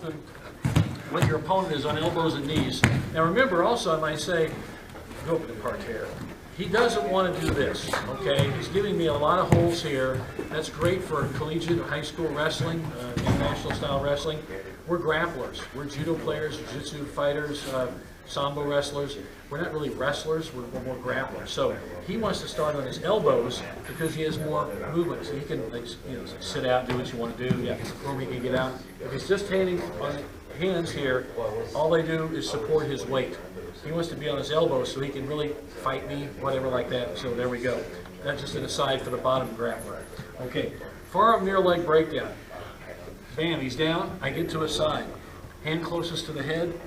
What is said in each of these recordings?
often when your opponent is on elbows and knees. Now remember also, I might say, go up to parterre. He doesn't want to do this, okay? He's giving me a lot of holes here. That's great for collegiate or high school wrestling, international style wrestling. We're grapplers. We're judo players, jiu-jitsu fighters, sambo wrestlers. We're not really wrestlers, we're more grapplers. So he wants to start on his elbows because he has more movement. So he can, like, you know, sit out, do what you want to do, yeah, or he can get out. If he's just standing on hands here, all they do is support his weight. He wants to be on his elbows so he can really fight me, whatever like that. So there we go. That's just an aside for the bottom grappler. Okay, forearm near leg breakdown. Bam, he's down. I get to his side. Hand closest to the head.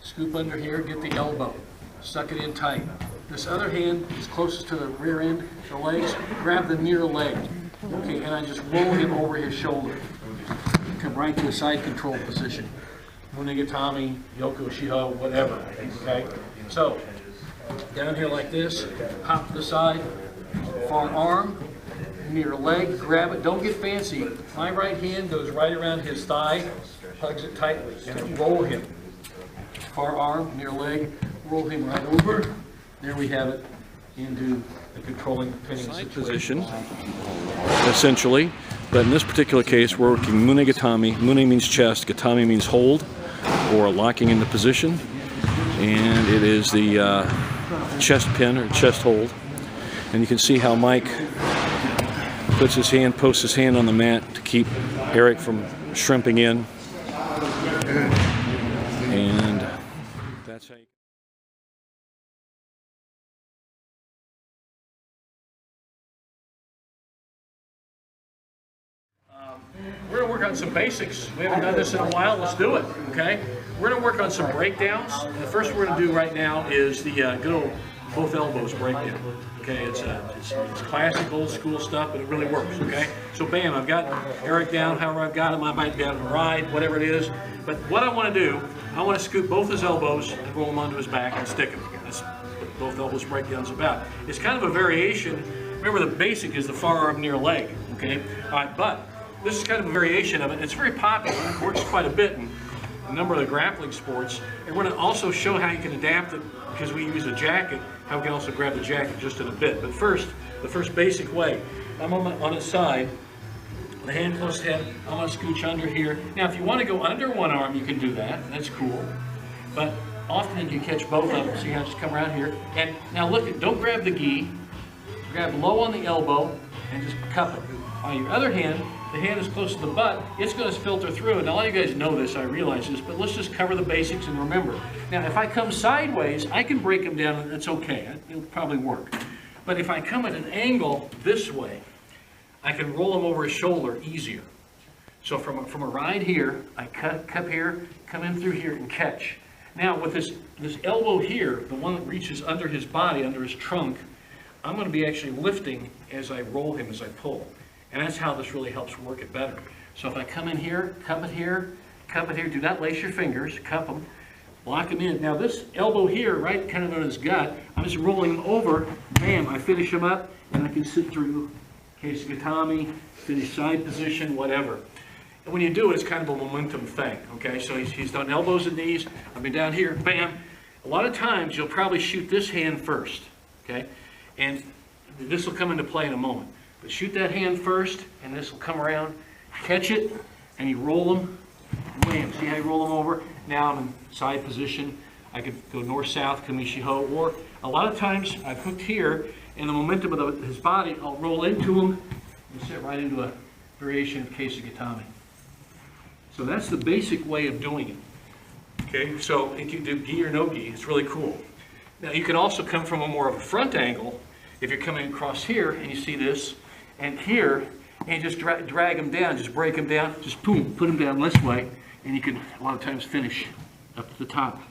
Scoop under here, get the elbow. Suck it in tight. This other hand is closest to the rear end, the legs. Grab the near leg. Okay, and I just roll him over his shoulder. Come right to a side control position. MUNE, GATAME, Yoko, Shiho, whatever, okay? So, down here like this, hop to the side, far arm, near leg, grab it, don't get fancy. My right hand goes right around his thigh, hugs it tightly, and then roll him. Far arm, near leg, roll him right over. There we have it, into the controlling pinning situation. Essentially, but in this particular case, we're working MUNE GATAME. MUNE means chest, GATAME means hold, or locking into position, and it is the chest pin or chest hold. And you can see how Mike posts his hand on the mat to keep Eric from shrimping in, and that's how you We're going to work on some basics. We haven't done this in a while. Let's do it, okay? We're going to work on some breakdowns. And the first we're going to do right now is the good old both elbows breakdown. Okay, it's classic old school stuff, but it really works, okay? So bam, I've got Eric down, however I've got him. I might be on a ride, whatever it is. But what I want to do, I want to scoop both his elbows and roll them onto his back and stick them. That's what both elbows breakdown's about. It's kind of a variation. Remember, the basic is the far arm near leg, okay? All right, but this is kind of a variation of it. It's very popular. It works quite a bit in a number of the grappling sports. And we're going to also show how you can adapt it, because we use a jacket, how we can also grab the jacket just in a bit. But first, the first basic way. I'm on his side, the hand close to head. I'm going to scooch under here. Now, if you want to go under one arm, you can do that. That's cool. But often you catch both of them, so you have to come around here. And now look, don't grab the gi. Grab low on the elbow and just cup it. On your other hand, the hand is close to the butt, it's going to filter through. And all you guys know this, I realize this, but let's just cover the basics and remember. Now, if I come sideways, I can break them down, and it's okay. It'll probably work. But if I come at an angle this way, I can roll them over his shoulder easier. So from a ride here, I cup here, come in through here and catch. Now, with this elbow here, the one that reaches under his body, under his trunk, I'm going to be actually lifting as I roll him, as I pull. And that's how this really helps work it better. So if I come in here, cup it here, do not lace your fingers, cup them, lock them in. Now this elbow here, right kind of on his gut, I'm just rolling him over, bam, I finish him up, and I can sit through case GATAME, finish side position, whatever. And when you do it, it's kind of a momentum thing, okay? So he's done elbows and knees, I've been down here, bam. A lot of times you'll probably shoot this hand first, okay? And this will come into play in a moment. But shoot that hand first, and this will come around, catch it, and you roll them, wham. See how you roll them over? Now I'm in side position. I could go north-south, kamishiho, or a lot of times I've hooked here, and the momentum of his body, I'll roll into him and sit right into a variation of case of GATAME. So that's the basic way of doing it. Okay, so if you do gi or no gi, it's really cool. Now you can also come from a more of a front angle. If you're coming across here and you see this, and here, and you just drag them down, just break them down, just boom, put them down this way, and you can a lot of times finish up to the top.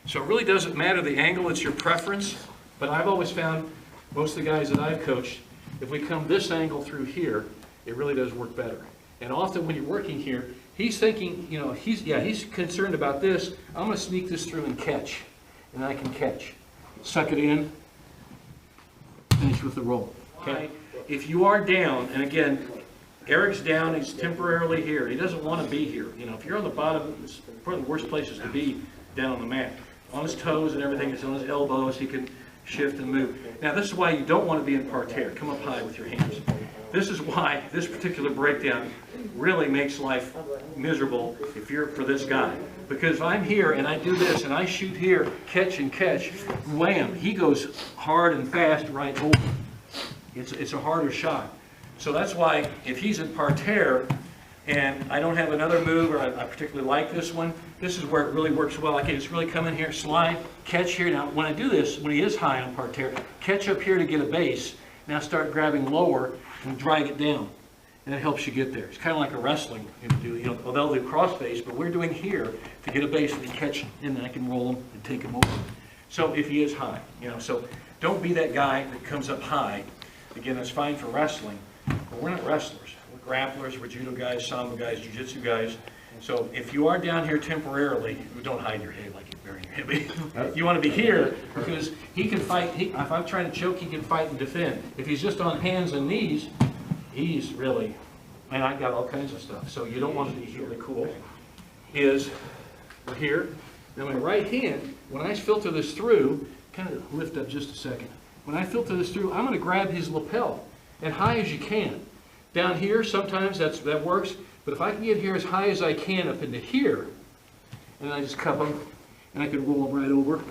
So it really doesn't matter the angle, it's your preference, but I've always found, most of the guys that I've coached, if we come this angle through here, it really does work better. And often when you're working here, he's thinking, you know, he's concerned about this, I'm going to sneak this through and catch, and I can catch. Suck it in, finish with the roll. Okay? If you are down, and again, Eric's down, he's temporarily here. He doesn't want to be here. You know, if you're on the bottom, it's one of the worst places to be down on the mat. On his toes and everything, it's on his elbows, he can shift and move. Now this is why you don't want to be in parterre. Come up high with your hands. This is why this particular breakdown really makes life miserable if you're for this guy. Because if I'm here and I do this and I shoot here, catch and catch, wham, he goes hard and fast right over. It's a harder shot. So that's why if he's in parterre and I don't have another move, or I particularly like this one, this is where it really works well. I can just really come in here, slide, catch here. Now when I do this, when he is high on parterre, catch up here to get a base. Now start grabbing lower and drag it down. And it helps you get there. It's kind of like a wrestling. Well, they'll do cross base, but we're doing here to get a base and catch him. And then I can roll him and take him over. So if he is high, so don't be that guy that comes up high. Again, that's fine for wrestling, but we're not wrestlers. We're grapplers, we're judo guys, sambo guys, jiu-jitsu guys. So if you are down here temporarily, don't hide your head like you're burying your head. You want to be here because he can fight. If I'm trying to choke, he can fight and defend. If he's just on hands and knees, he's really, man, I got all kinds of stuff. So you don't want to be really cool. Is here. Now my right hand, when I filter this through, kind of lift up just a second. When I filter this through, I'm going to grab his lapel as high as you can. Down here, sometimes that works, but if I can get here as high as I can up into here, and I just cup him, and I can roll him right over,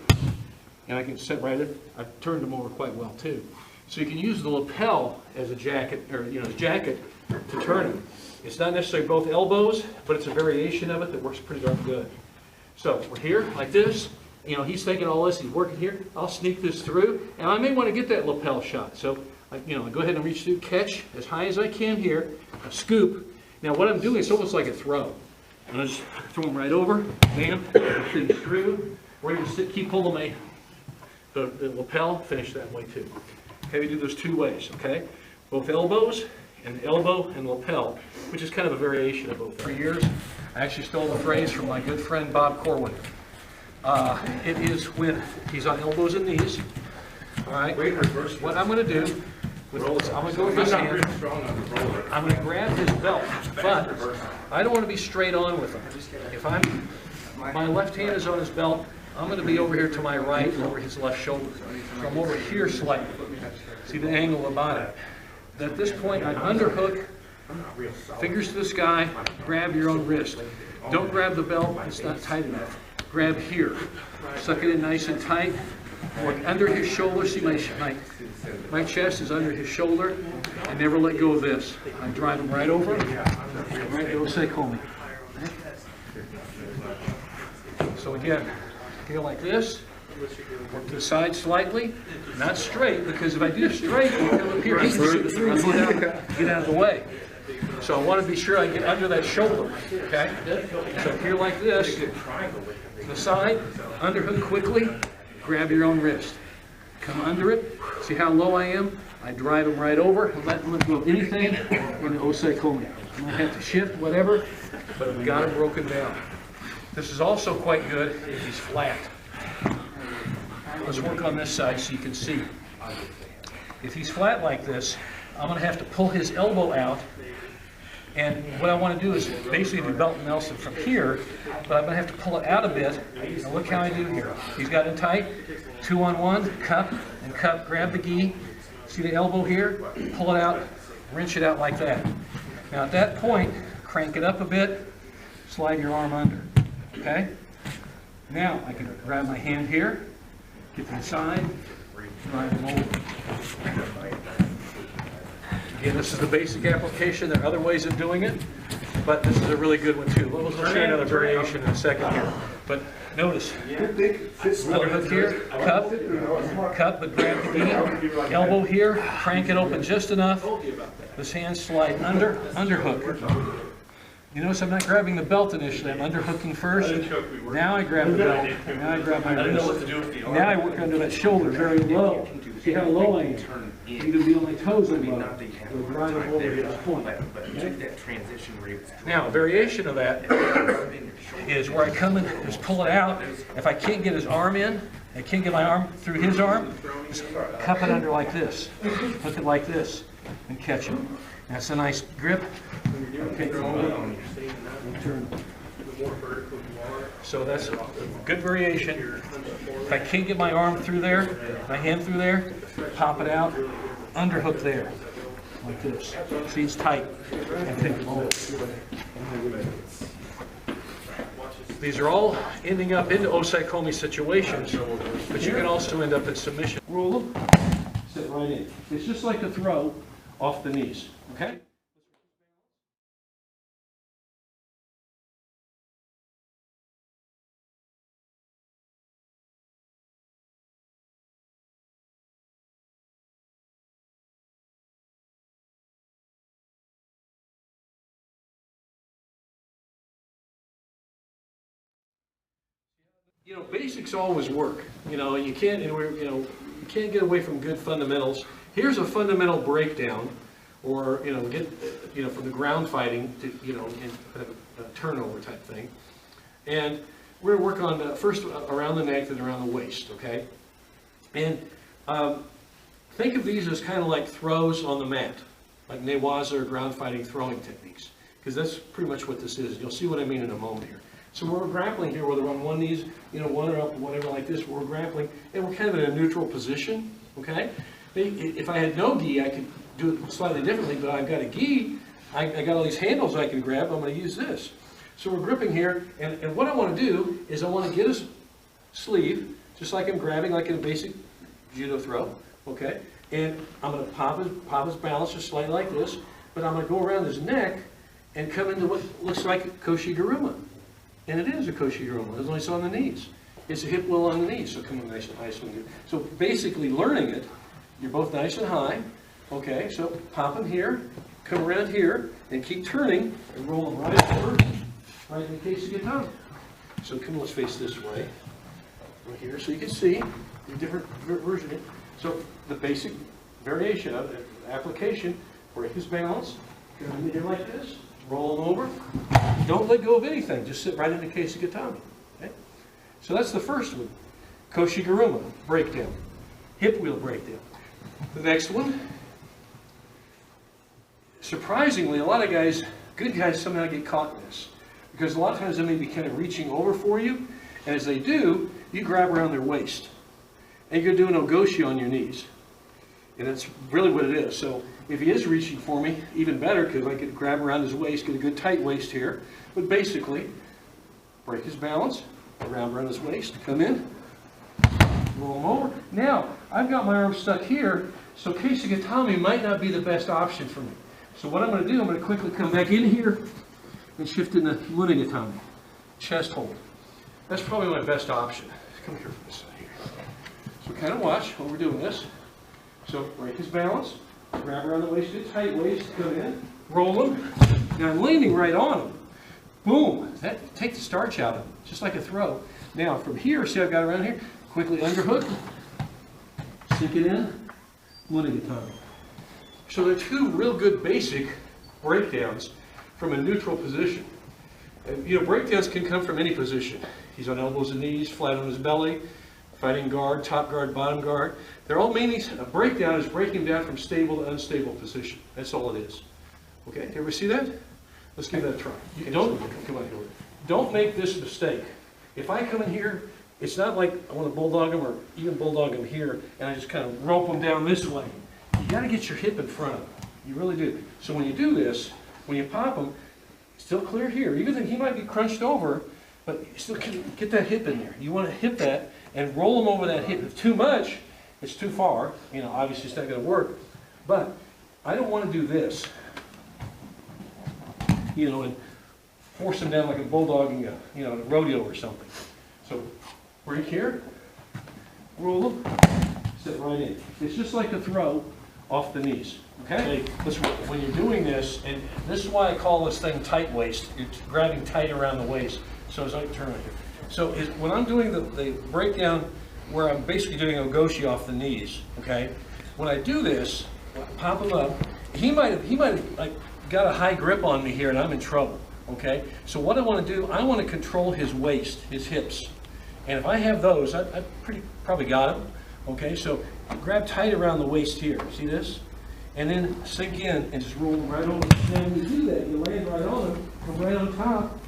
and I can set right in. I've turned him over quite well too. So you can use the lapel as a jacket, or his jacket, to turn him. It's not necessarily both elbows, but it's a variation of it that works pretty darn good. So we're here like this. He's thinking all this. He's working here. I'll sneak this through, and I may want to get that lapel shot. So I go ahead and reach through, catch as high as I can here, a scoop. Now what I'm doing is almost like a throw. And I just throw him right over, bam, finish through. We're going to keep pulling the lapel, finish that way too. Okay, we do those two ways, okay? Both elbows, and elbow and lapel, which is kind of a variation of both. For years, I actually stole the phrase from my good friend Bob Corwin. It is when he's on elbows and knees. All right, what I'm going to do, I'm going to go with this hand, I'm going to grab his belt, but I don't want to be straight on with him. If my left hand is on his belt, I'm going to be over here to my right, over his left shoulder. So I'm over here slightly. See the angle about it. At this point, I underhook, fingers to the sky, grab your own wrist. Don't grab the belt, it's not tight enough. Grab here. Suck it in nice and tight. Work under his shoulder. See my chest is under his shoulder. And never let go of this. I drive him right over. Right, it'll say call me. So again, feel like this. Work to the side slightly, not straight, because if I do straight, I'll come up here, get out of the way. So I want to be sure I get under that shoulder, okay? So here like this, to the side, underhook quickly, grab your own wrist. Come under it, see how low I am? I drive him right over, and let go of anything in the oseikomi. I might have to shift, whatever, but I've got him broken down. This is also quite good if he's flat. Let's work on this side so you can see. If he's flat like this, I'm going to have to pull his elbow out. And what I want to do is basically do belt Nelson from here, but I'm going to have to pull it out a bit. Now look how I do here. He's got it tight. 2-on-1, cup and cup. Grab the gi. See the elbow here? Pull it out, wrench it out like that. Now at that point, crank it up a bit, slide your arm under. Okay? Now I can grab my hand here. Get to the side, drive them over. Again, this is the basic application. There are other ways of doing it, but this is a really good one too. We'll show you another variation in a second here. But notice, underhook here, cup, but grab the gi. Elbow here, crank it open just enough. This hand slide under, underhook. You notice I'm not grabbing the belt initially, I'm underhooking first. Now I grab the belt, now I grab my wrist. Now I work under that shoulder very low. See how low I am? Even be on my toes and low. We'll drive it over to this point. Okay? Now a variation of that is where I come in, just pull it out. If I can't get his arm in, I can't get my arm through his arm, just cup it under like this. Hook it like this. and catch him. That's a nice grip. Okay. So that's a good variation. If I can't get my arm through there, my hand through there, pop it out, underhook there, like this. See, it's tight. And take it over. These are all ending up into osaikomi situations, but you can also end up in submission. Roll them, sit right in. It's just like a throw off the knees, okay? You know, basics always work. You know, you can't, you can't get away from good fundamentals. Here's a fundamental breakdown, or from the ground fighting to in a turnover type thing. And we're going to work on first around the neck, then around the waist. Okay, and think of these as kind of like throws on the mat, like newaza or ground fighting throwing techniques, because that's pretty much what this is. You'll see what I mean in a moment here. So we're grappling here, whether on one knee, one or up, whatever like this, we're grappling, and we're kind of in a neutral position, okay? If I had no gi, I could do it slightly differently, but I've got a gi, I got all these handles I can grab, I'm going to use this. So we're gripping here, and what I want to do is I want to get his sleeve, just like I'm grabbing like in a basic judo throw, okay? And I'm going to pop his balance just slightly like this, but I'm going to go around his neck and come into what looks like a koshi-garuma. And it is a koshi-garuma, it's only on the knees. It's a hip will on the knees, so come on nice and high. So basically learning it, you're both nice and high, okay, so pop them here, come around here, and keep turning, and roll them right over, right in case you get down. So come on, let's face this way, right here, so you can see the different version. So the basic variation of it, application, break his balance, go in here like this, roll them over. Don't let go of anything. Just sit right in the case of gatame. Okay? So that's the first one. Koshi-garuma, breakdown. Hip wheel breakdown. The next one, surprisingly, a lot of guys, good guys, somehow get caught in this. Because a lot of times they may be kind of reaching over for you, and as they do, you grab around their waist. And you're doing ogoshi on your knees. And that's really what it is. So if he is reaching for me, even better, because I could grab around his waist, get a good tight waist here. But basically, break his balance, around his waist, come in, roll him over. Now, I've got my arm stuck here, so keisagatame might not be the best option for me. So what I'm going to do, I'm going to quickly come back in here and shift into MUNE, chest hold. That's probably my best option. Come here for this side here. So kind of watch while we're doing this. So break his balance, grab around the waist, get tight waist, come in, roll him. Now I'm landing right on him. Boom! Take the starch out of him, just like a throw. Now from here, see I've got around here, quickly underhook, sink it in, MUNE. So they're two real good basic breakdowns from a neutral position. And, breakdowns can come from any position. He's on elbows and knees, flat on his belly, fighting guard, top guard, bottom guard. They're all mainly, a breakdown is breaking down from stable to unstable position. That's all it is. Okay, you ever see that? Let's give that a try. Don't make this mistake. If I come in here, it's not like I want to bulldog him or even bulldog him here, and I just kind of rope him down this way. You got to get your hip in front of him. You really do. So when you do this, when you pop him, still clear here. Even though he might be crunched over, but you still get that hip in there. You want to hip that and roll him over that hip. If too much, it's too far. Obviously it's not going to work. But I don't want to do this. And force him down like a bulldogging a rodeo or something. So break here, roll him, sit right in. It's just like a throw off the knees. Okay? When you're doing this, and this is why I call this thing tight waist. You're grabbing tight around the waist. So as I turn right here. So when I'm doing the breakdown where I'm basically doing ogoshi off the knees, okay? When I do this, pop him up, he might have like got a high grip on me here and I'm in trouble, okay? So what I want to do, I want to control his waist, his hips. And if I have those, I probably got him, okay? So grab tight around the waist here, see this? and then sink in and just roll right over. Now when you do that, you land right on him, come right on top,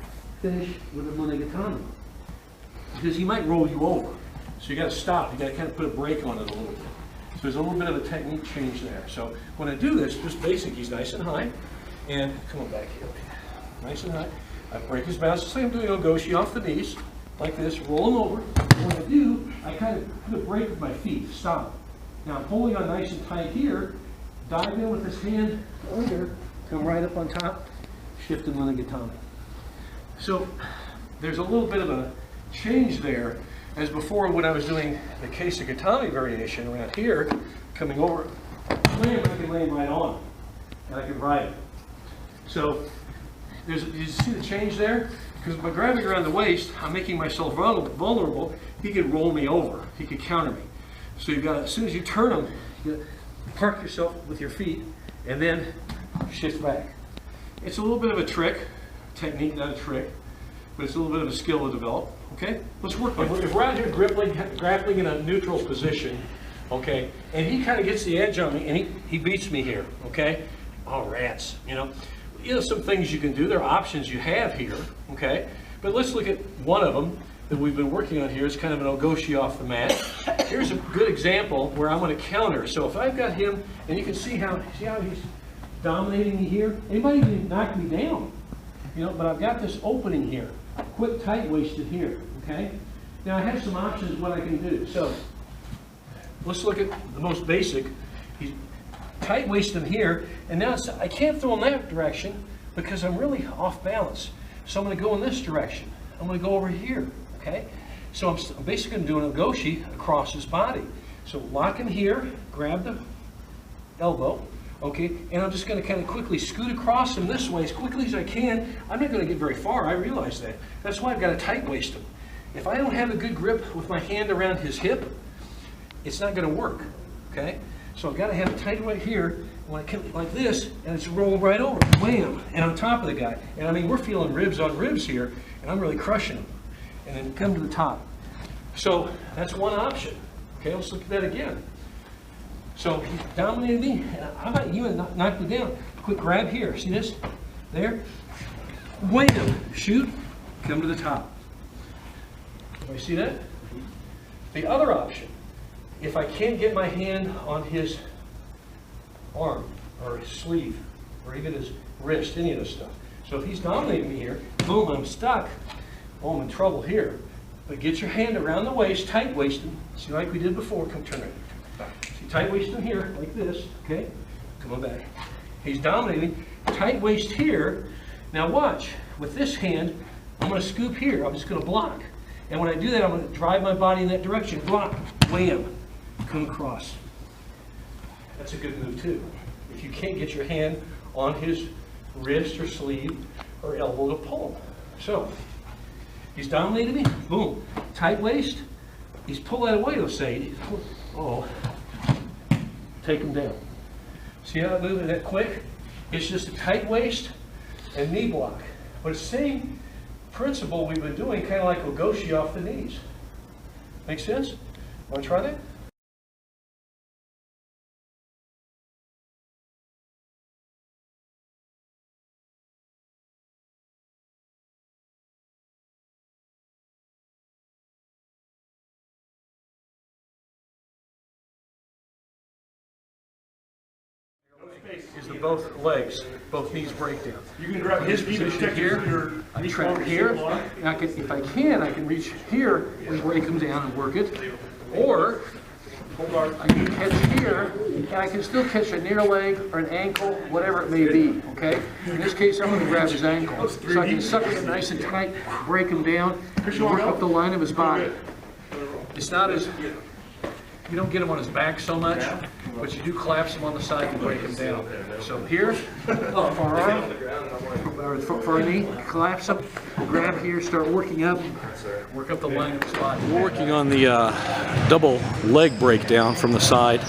finish with a MUNE GATAME. Because he might roll you over. So you got to stop. You got to kind of put a brake on it a little bit. So there's a little bit of a technique change there. So when I do this, just basic, he's nice and high, and come on back here. Nice and high. I break his bounce, just like I'm doing Ogoshi off the knees, like this, roll him over. And when I do, I kind of put a brake with my feet, stop. Now I'm holding on nice and tight here, dive in with this hand under, come right up on top, shift and MUNE GATAME. So there's a little bit of a change there, as before when I was doing the case of GATAME variation around here, coming over, I can land right on it, and I can ride it. So you see the change there? Because by grabbing around the waist, I'm making myself vulnerable. He could roll me over. He could counter me. So you've got to, as soon as you turn him, you park yourself with your feet, and then shift back. It's a little bit of a trick, technique, not a trick, but it's a little bit of a skill to develop. Okay, let's work on it. If we're out here grappling in a neutral position, okay, and he kind of gets the edge on me, and he beats me here, okay? Oh, rats, you know, some things you can do. There are options you have here, okay? But let's look at one of them that we've been working on here. It's kind of an Ogoshi off the mat. Here's a good example where I'm going to counter. So if I've got him, and you can see how he's dominating me here. Anybody can knock me down, you know, but I've got this opening here. Quick tight-waisted here, okay? Now I have some options what I can do. So let's look at the most basic. He's tight-waisted here, and now I can't throw in that direction because I'm really off balance. So I'm going to go in this direction. I'm going to go over here, okay? So I'm basically going to do an Ogoshi across his body. So lock him here, grab the elbow, okay, and I'm just going to kind of quickly scoot across him this way as quickly as I can. I'm not going to get very far, I realize that. That's why I've got to tight waist him. If I don't have a good grip with my hand around his hip, it's not going to work, okay? So I've got to have it tight right here, when I come like this, and it's roll right over, wham, and on top of the guy. And I mean, we're feeling ribs on ribs here, and I'm really crushing him. And then come to the top. So that's one option. Okay, let's look at that again. So he dominated me, and I might even knock me down. Quick grab here, see this? There. Wham, shoot, come to the top. Do you see that? The other option, if I can't get my hand on his arm, or his sleeve, or even his wrist, any of this stuff. So if he's dominating me here, boom, I'm stuck. Oh, I'm in trouble here. But get your hand around the waist, tight waist him. See, like we did before, come turn it. See, tight waist him here, like this, okay? Come on back. He's dominating, tight waist here. Now watch, with this hand, I'm gonna scoop here. I'm just gonna block. And when I do that, I'm gonna drive my body in that direction. Block, wham, come across. That's a good move too. If you can't get your hand on his wrist or sleeve or elbow to pull him. So, he's dominated me, boom. Tight waist, he's pulled that away, let's say. Oh, take him down. See how I move it that quick? It's just a tight waist and knee block. But it's the same principle we've been doing, kind of like Ogoshi off the knees. Make sense? Want to try that? Is the both legs, both knees break down. You can grab His position here, I trap here, and if I can reach here and break him down and work it. Or I can catch here, and I can still catch a near leg or an ankle, whatever it may be, okay? In this case, I'm going to grab his ankle. So I can suck it nice and tight, break him down, and work up the line of his body. It's not as, you don't get him on his back so much, but you do collapse him on the side and break him down. So here, for our arm, or for our knee, collapse him, grab here, start working up, work up the line of his body. We're working on the double leg breakdown from the side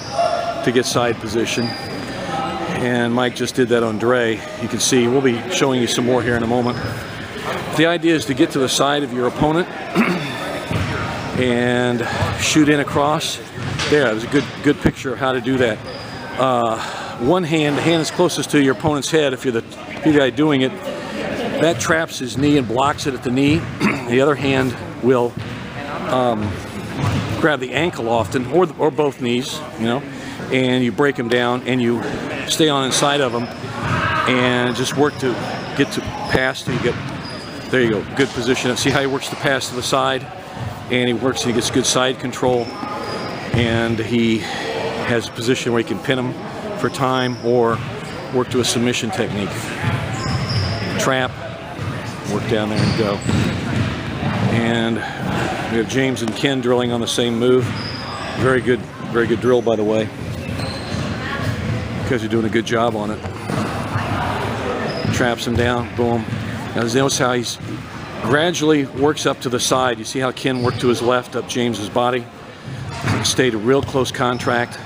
to get side position. And Mike just did that on Dre. You can see, we'll be showing you some more here in a moment. The idea is to get to the side of your opponent and shoot in across. There, there's a good picture of how to do that. one hand, the hand that's closest to your opponent's head, if you're the guy doing it, that traps his knee and blocks it at the knee. The other hand will grab the ankle often, or both knees, you know, and you break him down and you stay on inside of him and just work to get to pass till you get, there you go, good position. See how he works the pass to the side, and he works and he gets good side control, and he has a position where he can pin him for time or work to a submission technique. Trap, work down there and go. And we have James and Ken drilling on the same move. Very good drill, by the way. Because you're doing a good job on it. Traps him down, boom. Now notice how he's gradually works up to the side. You see how Ken worked to his left up James's body. Stayed a real close contact,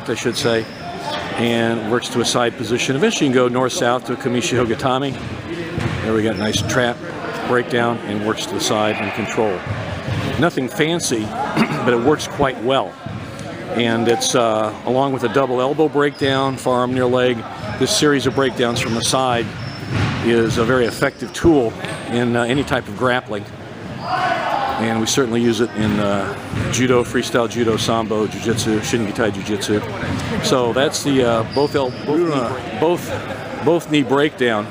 I should say, and works to a side position. Eventually you can go north-south to a Kamishiho Gatame. There we got a nice trap, breakdown, and works to the side and control. Nothing fancy, but it works quite well. And it's along with a double elbow breakdown, forearm near leg. This series of breakdowns from the side is a very effective tool in any type of grappling. And we certainly use it in judo, freestyle judo, sambo, jiu-jitsu, shingitai jiu-jitsu. So that's the both knee breakdown.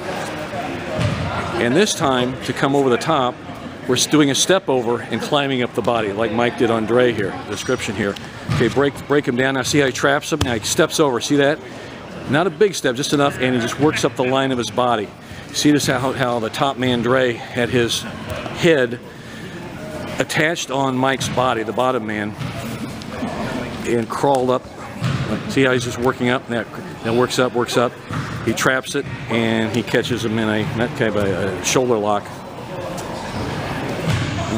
And this time, to come over the top, we're doing a step over and climbing up the body, like Mike did on Dre here, description here. Okay, break him down. Now see how he traps him? Now he steps over, see that? Not a big step, just enough, and he just works up the line of his body. See this, how the top man, Dre, had his head attached on Mike's body, the bottom man, and crawled up. See how he's just working up? That works up. He traps it, and he catches him in a shoulder lock.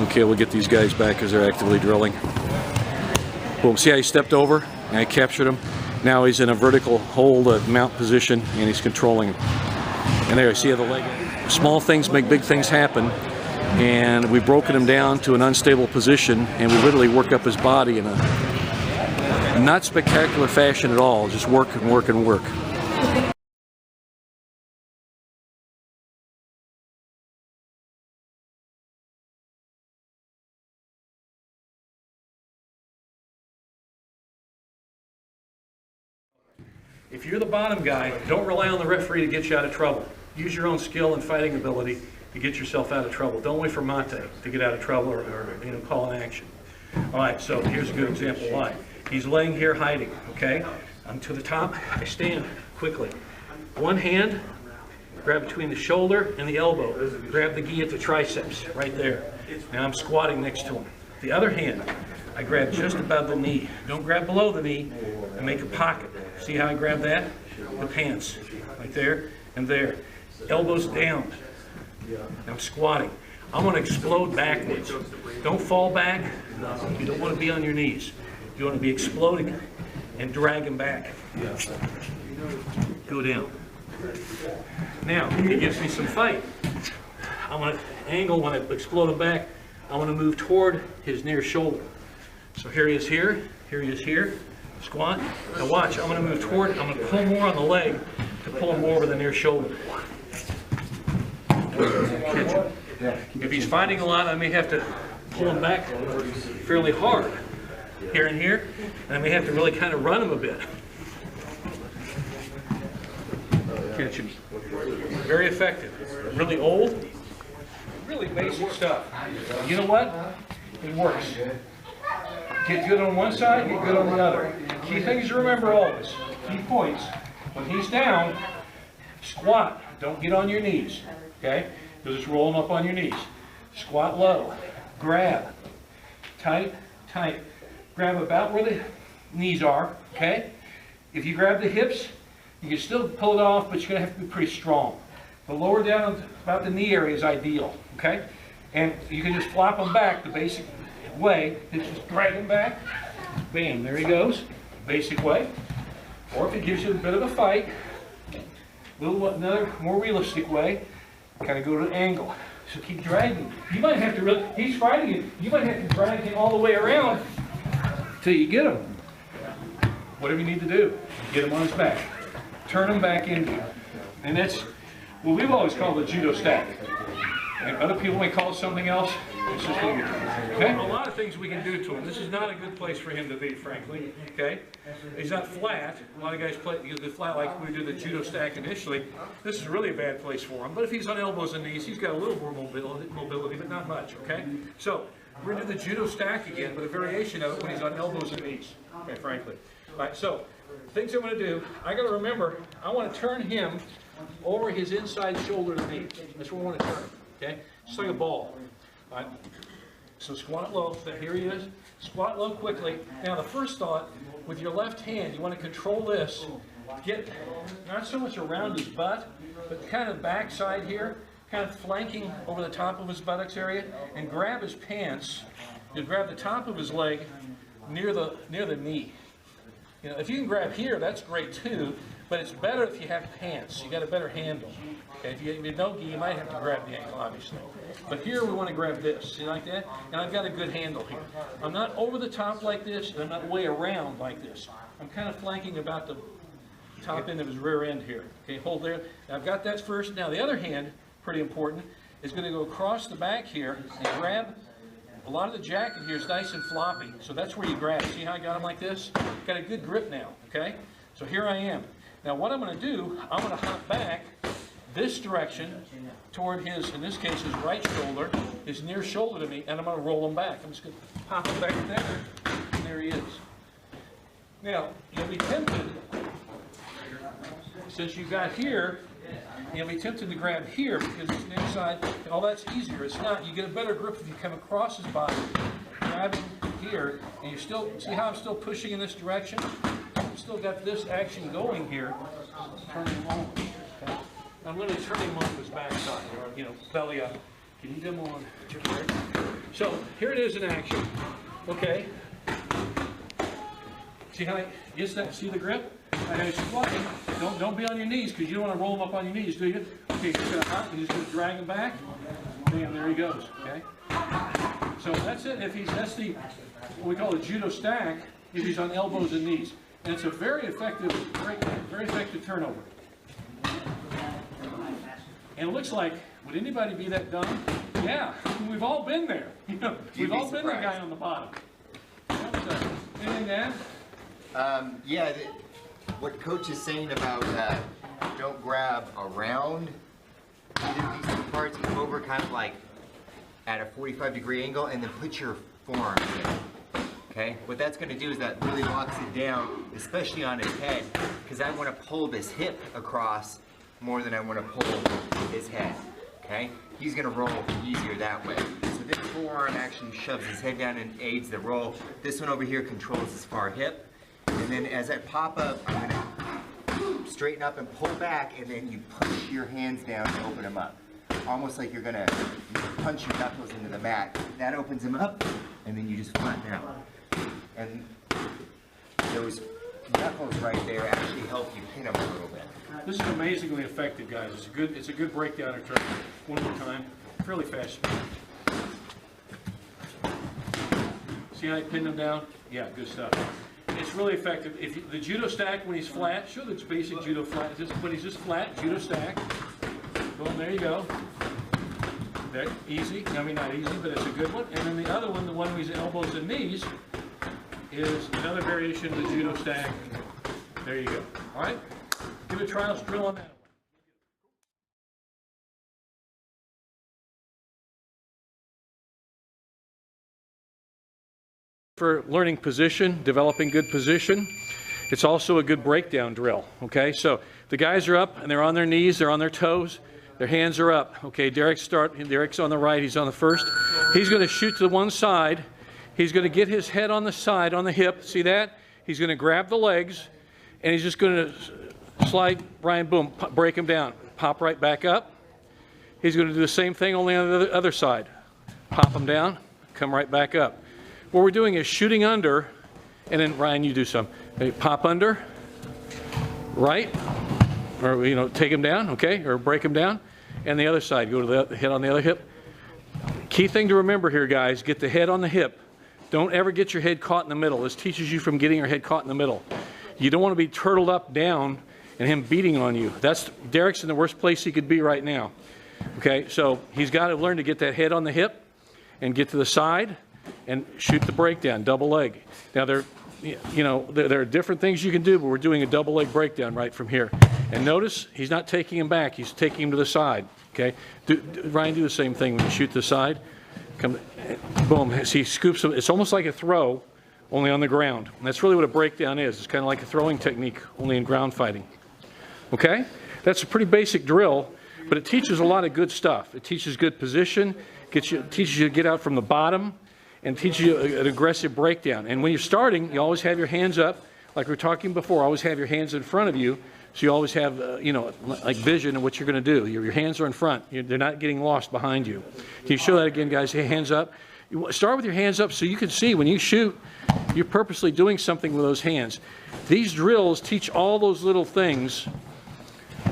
Okay, we'll get these guys back because they're actively drilling. Boom, see how he stepped over? And I captured him. Now he's in a vertical hold, mount position, and he's controlling him. And there, you see how the leg, small things make big things happen. And we've broken him down to an unstable position, and we literally work up his body in a not spectacular fashion at all, just work and work and work. If you're the bottom guy, don't rely on the referee to get you out of trouble. Use your own skill and fighting ability to get yourself out of trouble. Don't wait for Mate to get out of trouble or call an action. All right, so here's a good example why. He's laying here hiding, okay? I'm to the top, I stand quickly. One hand, grab between the shoulder and the elbow. Grab the gi at the triceps, right there. Now I'm squatting next to him. The other hand, I grab just above the knee. Don't grab below the knee and make a pocket. See how I grab that? The pants, right there and there. Elbows down. I'm squatting. I'm going to explode backwards. Don't fall back. You don't want to be on your knees. You want to be exploding and drag him back. Go down. Now, it gives me some fight. I'm going to angle when I explode him back. I want to move toward his near shoulder. So here he is here. Here he is here. Squat. Now watch. I'm going to move toward. I'm going to pull more on the leg to pull him more over the near shoulder. Catch him. If he's fighting a lot, I may have to pull him back fairly hard. Here and here. And I may have to really kind of run him a bit. Catch him. Very effective. Really old. Really basic stuff. You know what? It works. Get good on one side, get good on the other. Key things to remember always. Key points. When he's down, squat. Don't get on your knees. Okay? You'll just roll him up on your knees. Squat low. Grab. Tight, tight. Grab about where the knees are. Okay? If you grab the hips, you can still pull it off, but you're going to have to be pretty strong. The lower down about the knee area is ideal. Okay? And you can just flop them back the basic way. Just drag him back. Bam, there he goes. Basic way. Or if it gives you a bit of a fight, another more realistic way, kind of go to an angle. So keep dragging. You might have to really, he's fighting you, you might have to drag him all the way around till you get him. Whatever you need to do, get him on his back. turn them back in here. And that's what we've always called the judo stack. And other people may call it something else. It's just what we do. Okay? A lot of things we can do to him. This is not a good place for him to be, frankly. Okay? He's not flat. A lot of guys play the flat like we do the judo stack initially. This is really a bad place for him. But if he's on elbows and knees, he's got a little more mobility, but not much. Okay? So we're going to do the judo stack again, but a variation of it when he's on elbows and knees. Okay, frankly. All right. So things I'm going to do. I got to remember. I want to turn him over his inside shoulder to knee. That's where I want to turn him. Okay? Just like a ball. All right. So squat low. Here he is. Squat low quickly. Now the first thought, with your left hand, you want to control this. Get not so much around his butt, but kind of backside here, kind of flanking over the top of his buttocks area, and grab his pants. You grab the top of his leg near the knee. You know, if you can grab here, that's great too. But it's better if you have pants. You got a better handle. Okay, if you have no gi, you might have to grab the ankle, obviously. But here we want to grab this. See, like that? And I've got a good handle here. I'm not over the top like this, and I'm not way around like this. I'm kind of flanking about the top end of his rear end here. Okay, hold there. Now I've got that first. Now the other hand, pretty important, is going to go across the back here and grab. A lot of the jacket here is nice and floppy, so that's where you grab. See how I got him like this? Got a good grip now. Okay, so here I am. Now what I'm going to do, I'm going to hop back this direction toward his, in this case, his right shoulder, his near shoulder to me, and I'm going to roll him back. I'm just going to pop him back there, and there he is. Now, you'll be tempted, since you got here, you'll be tempted to grab here because it's the inside, and all that's easier. It's not. You get a better grip if you come across his body, grabbing here, and you still, see how I'm still pushing in this direction? I've still got this action going here. Turn him over. Okay? I'm going to turn him on his backside, or, you know, belly up. Can you demo on? So here it is in action. Okay. See how see the grip? And he's flying. Don't be on your knees because you don't want to roll him up on your knees, do you? Okay, you're going to hop and he's going to drag him back. Bam, there he goes. Okay. So that's it. That's the what we call a judo stack. If he's on elbows and knees, and it's a very effective turnover. And it looks like, would anybody be that dumb? Yeah, we've all been there. You know, we've all been the guy on the bottom. Anything to add? Yeah, what Coach is saying about don't grab around either of these two parts, come over kind of like at a 45-degree angle and then put your forearm in. Okay? What that's going to do is that really locks it down, especially on his head, because I want to pull this hip across more than I want to pull his head. Okay? He's going to roll easier that way. So this forearm actually shoves his head down and aids the roll. This one over here controls his far hip. And then as I pop up, I'm going to straighten up and pull back, and then you push your hands down to open them up. Almost like you're going to punch your knuckles into the mat. That opens them up, and then you just flatten out. And those knuckles right there actually help you pin them a little bit. This is amazingly effective, guys. It's a good breakdown or turn. One more time, fairly fast. See how I pinned them down? Yeah, good stuff. It's really effective. If the judo stack when he's flat, show the basic judo flat. When he's just flat, judo stack. Boom, there you go. There, easy. I mean, not easy, but it's a good one. And then the other one, the one with his elbows and knees, is another variation of the judo stack. There you go. All right? Give it a trial drill on that one. For learning position, developing good position, it's also a good breakdown drill. Okay, so the guys are up and they're on their knees, they're on their toes, their hands are up. Okay, Derek's on the right, he's on the first. He's going to shoot to the one side. He's going to get his head on the side, on the hip. See that? He's going to grab the legs, and he's just going to slide, Brian, boom, break him down. Pop right back up. He's going to do the same thing, only on the other side. Pop him down, come right back up. What we're doing is shooting under, and then, Ryan, you do some. Pop under, right, or, you know, take him down, okay, or break him down. And the other side, go to the head on the other hip. Key thing to remember here, guys, get the head on the hip. Don't ever get your head caught in the middle. This teaches you from getting your head caught in the middle. You don't want to be turtled up down and him beating on you. Derek's in the worst place he could be right now. Okay, so he's got to learn to get that head on the hip and get to the side and shoot the breakdown, double leg. Now there are different things you can do, but we're doing a double leg breakdown right from here. And notice he's not taking him back, he's taking him to the side. Okay, Ryan, do the same thing when you shoot to the side. Come, boom, as he scoops him. It's almost like a throw, only on the ground. And that's really what a breakdown is. It's kind of like a throwing technique, only in ground fighting. Okay, that's a pretty basic drill, but it teaches a lot of good stuff. It teaches good position, teaches you to get out from the bottom, and teaches you an aggressive breakdown. And when you're starting, you always have your hands up, like we were talking before. Always have your hands in front of you, so you always have, like vision of what you're going to do. Your hands are in front. They're not getting lost behind you. Can you show that again, guys? Hey, hands up. You start with your hands up so you can see when you shoot, you're purposely doing something with those hands. These drills teach all those little things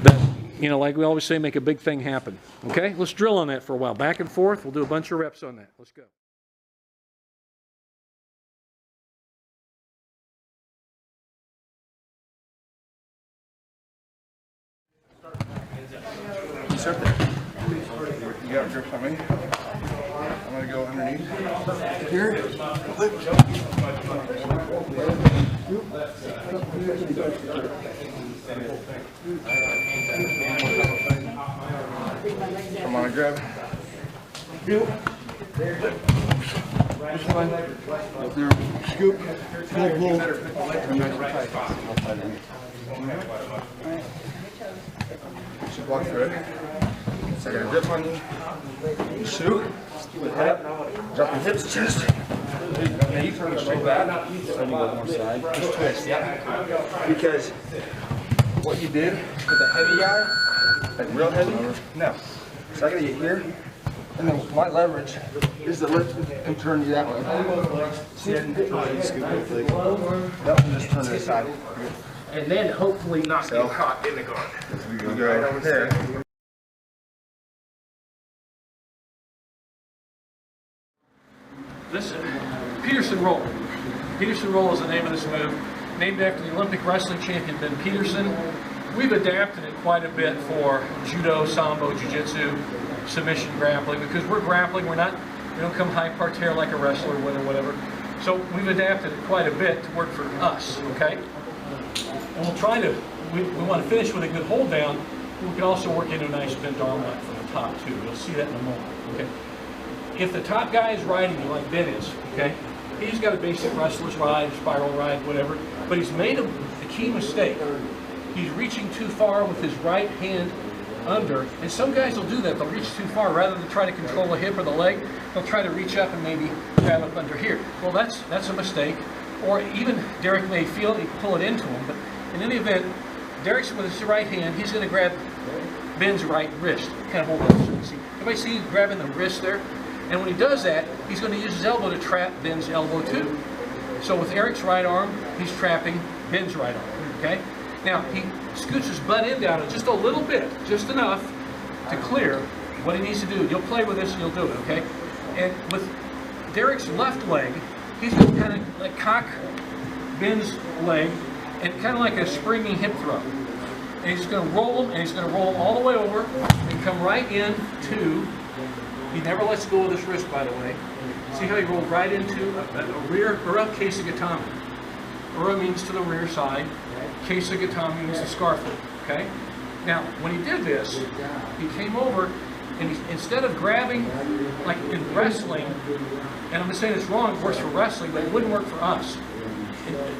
that, like we always say, make a big thing happen. Okay, let's drill on that for a while. Back and forth. We'll do a bunch of reps on that. Let's go. Start there. You got a grip on me. I'm going to go underneath. Here. Come on, grab. This one. Up there. Scoop. Pull, pull. And nice and tight. Just walk through it. So I got a grip on you. Shoot. Head up. Drop your hips, chest. Now you turn it straight back. So you go one side. Just twist. Yeah. Because what you did with the heavy guy, like real heavy, no. So I gotta get here. And then my leverage is to lift and turn you that way. See it? Scoop it. Nope, just turn it aside. And then hopefully not get caught in the guard. We go right over there. This Peterson roll. Peterson roll is the name of this move, named after the Olympic wrestling champion Ben Peterson. We've adapted it quite a bit for judo, sambo, jiu-jitsu, submission grappling, because we're grappling. We don't come high parterre like a wrestler would or whatever. So we've adapted it quite a bit to work for us. Okay. And we'll try to, we want to finish with a good hold down. We can also work into a nice bent arm lock from the top too. You'll see that in a moment, okay? If the top guy is riding you like Ben is, okay? He's got a basic wrestler's ride, spiral ride, whatever, but he's made a key mistake. He's reaching too far with his right hand under, and some guys will do that. They'll reach too far. Rather than try to control the hip or the leg, they'll try to reach up and maybe grab up under here. Well, that's a mistake. Or even Derek may feel he pull it into him, but in any event, Derek's with his right hand, he's going to grab Ben's right wrist. Kind of hold that so you can see. Everybody see he's grabbing the wrist there? And when he does that, he's going to use his elbow to trap Ben's elbow too. So with Eric's right arm, he's trapping Ben's right arm, okay? Now, he scoots his butt end down just a little bit, just enough to clear what he needs to do. You'll play with this and you'll do it, okay? And with Derek's left leg, he's going to kind of like cock Ben's leg and kind of like a springy hip throw. And he's going to roll him, and he's going to roll him all the way over and come right into, he never lets go of this wrist, by the way. See how he rolled right into a rear, ura kesa gatame. Ura means to the rear side. Kesa gatame means the scarf leg, okay? Now, when he did this, he came over, and instead of grabbing, like in wrestling, and I'm not saying it's wrong, it works for wrestling, but it wouldn't work for us.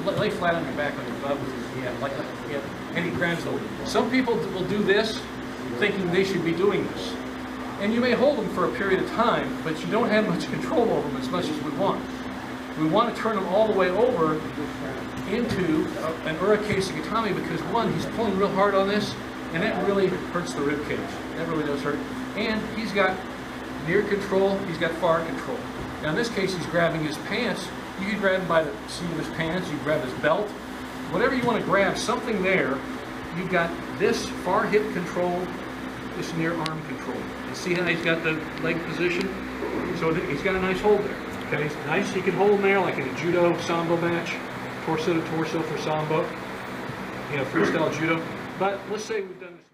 Lay flat on your back on your butt with your hand, like that, yeah, and he grabs them. Some people will do this thinking they should be doing this. And you may hold them for a period of time, but you don't have much control over them as much as we want. We want to turn them all the way over into an ura kesa gatame because, one, he's pulling real hard on this, and that really hurts the rib cage. That really does hurt. And he's got near control, he's got far control. Now in this case, he's grabbing his pants. You can grab him by the seat of his pants, you can grab his belt, whatever you want to grab, something there. You've got this far hip control, this near arm control. And see how he's got the leg position? So he's got a nice hold there. Okay, it's nice. He can hold him there like in a judo sambo match, torso to torso for sambo, freestyle judo. But let's say we've done this.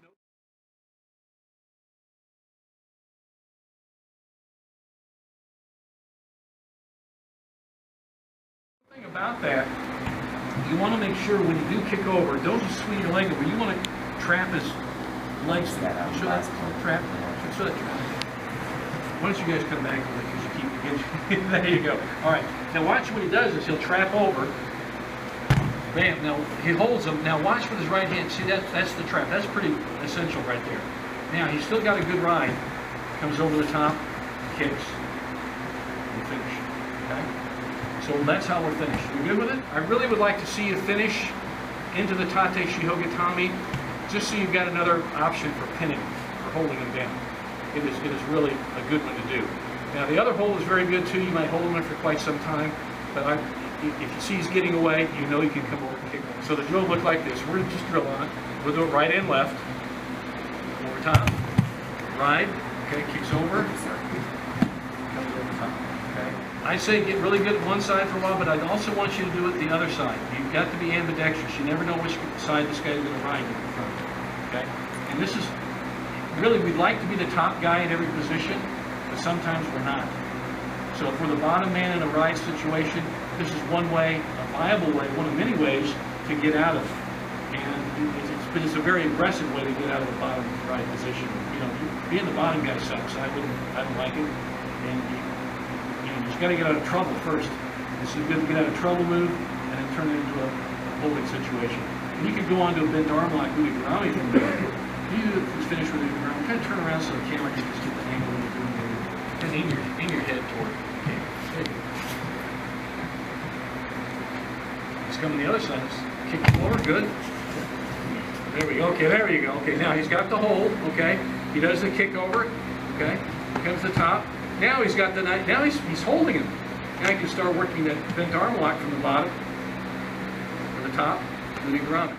The thing about that, you want to make sure when you do kick over, don't just swing your leg over. You want to trap his legs. Show that trap. Show that trap. Why don't you guys come back with it because you keep getting. There you go. All right. Now watch what he does is he'll trap over. Bam. Now he holds them. Now watch with his right hand. See that's the trap. That's pretty essential right there. Now he's still got a good ride. Comes over the top, kicks, and finish. Okay. So that's how we're finished. You good with it? I really would like to see you finish into the Tate Shiho Gatame, just so you've got another option for pinning, for holding him down. It is really a good one to do. Now the other hold is very good too. You might hold him in for quite some time, but if you see he's getting away, you know you can come over and kick him. So the drill will look like this. We're just drill on it. We'll do it right and left. Over top. Ride. Okay, kicks over. Comes over top. Okay. I say get really good at one side for a while, but I also want you to do it the other side. You've got to be ambidextrous. You never know which side this guy's going to ride in front. Okay? And this is really, we'd like to be the top guy in every position, but sometimes we're not. So if we're the bottom man in a ride situation, this is one way, a viable way, one of many ways to get out of it. And it's a very aggressive way to get out of the bottom ride position. You know, being the bottom guy sucks. I don't like it. And you just got to get out of trouble first. This is good to get out of trouble move and then turn it into a holding situation. And you can go on to a bent arm lock, moving around if you can do it. You just finish with your arm. Kind of turn around so the camera can just get the angle of the doing it. And aim your head toward the camera. There you go. He's coming the other side. Kick him over. Good. There we go. Okay, there you go. Okay, now he's got the hold. Okay, he does the kick over. Okay, comes the top. Now he's got the knife. Now he's holding him. Now he can start working that bent arm lock from the bottom to the top, moving around it.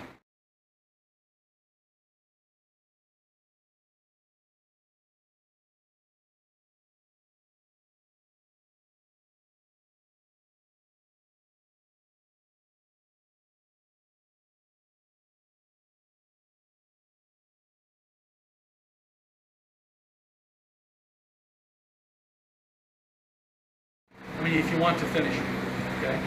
I mean, if you want to finish it, okay?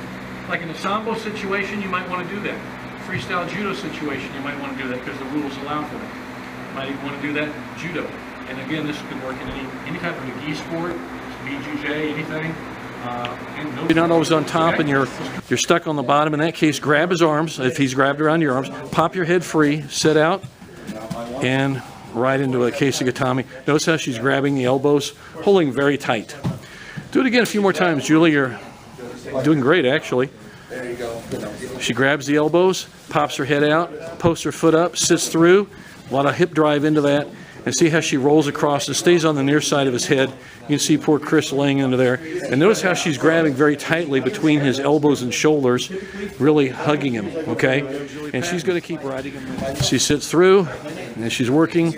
Like in a sambo situation, you might want to do that. Freestyle judo situation, you might want to do that because the rules allow for that. You might even want to do that judo. And again, this could work in any type of a gi sport, BJJ, anything. You're not always on top and you're stuck on the bottom. In that case, grab his arms. If he's grabbed around your arms, pop your head free, sit out, and ride into a case of gatame. Notice how she's grabbing the elbows, holding very tight. Do it again a few more times, Julie. You're doing great, actually. There you go. She grabs the elbows, pops her head out, posts her foot up, sits through. A lot of hip drive into that. And see how she rolls across and stays on the near side of his head. You can see poor Chris laying under there. And notice how she's grabbing very tightly between his elbows and shoulders, really hugging him, okay? And she's going to keep riding him. She sits through, and she's working,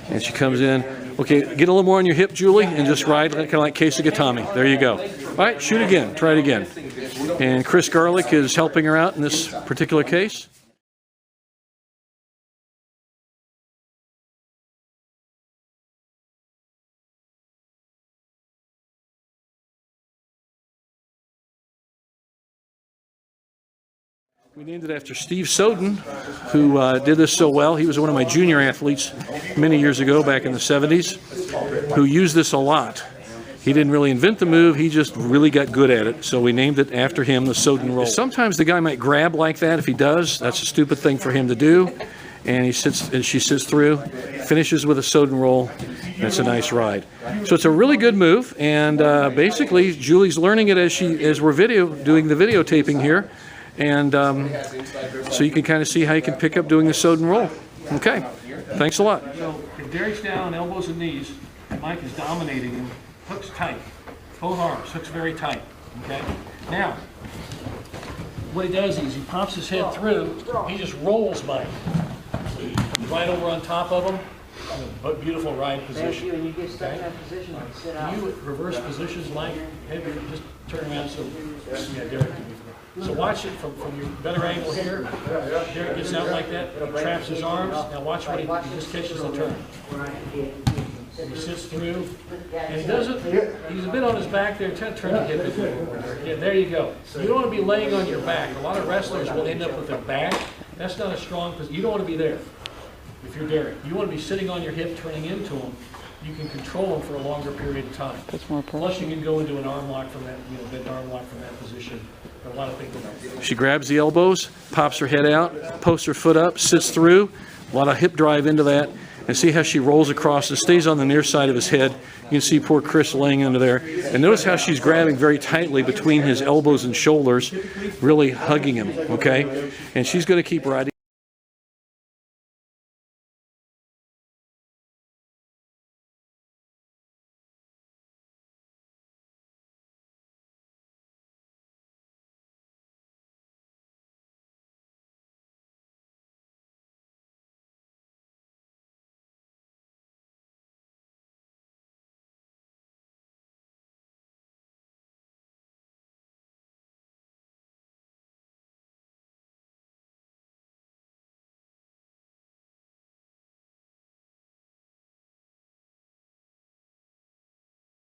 and she comes in. Okay, get a little more on your hip, Julie, and just ride kind of like case of gatame. There you go. All right, shoot again. Try it again. And Chris Garlick is helping her out in this particular case. We named it after Steve Soden, who did this so well. He was one of my junior athletes many years ago, back in the 70s, who used this a lot. He didn't really invent the move, he just really got good at it. So we named it after him, the Soden roll. Sometimes the guy might grab like that. If he does, that's a stupid thing for him to do. And he sits, and she sits through, finishes with a Soden roll. That's a nice ride. So it's a really good move, and basically Julie's learning it as we're doing the videotaping here. And so you can kind of see how you can pick up doing the Soden roll. Okay, thanks a lot. So if Derek's down, elbows and knees, Mike is dominating him, hooks tight, both arms, hooks very tight, okay? Now, what he does is he pops his head through, he just rolls Mike. Right over on top of him, beautiful ride position. And you get stuck in that position and sit out. You reverse positions, Mike, head, just turn around so, yeah, Derek can be So watch it from your better angle here. Here it gets out like that, he traps his arms. Now watch when he just catches the turn. He sits through, and he doesn't, he's a bit on his back there, trying to turn the hip in. Yeah, there you go. You don't want to be laying on your back. A lot of wrestlers will end up with their back. That's not a strong position. You don't want to be there if you're daring. You want to be sitting on your hip, turning into them. You can control them for a longer period of time. Plus you can go into an arm lock from that, bent arm lock from that position. A lot of things. She grabs the elbows, pops her head out, posts her foot up, sits through, a lot of hip drive into that, and see how she rolls across and stays on the near side of his head. You can see poor Chris laying under there. And notice how she's grabbing very tightly between his elbows and shoulders, really hugging him, okay? And she's going to keep riding.